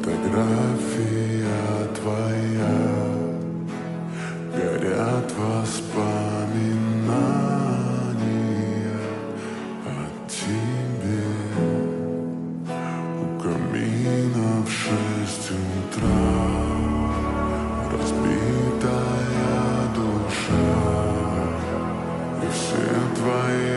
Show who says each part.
Speaker 1: Фотография твоя, горят воспоминания о тебе. У камина в 6 утра разбитая душа, и все твои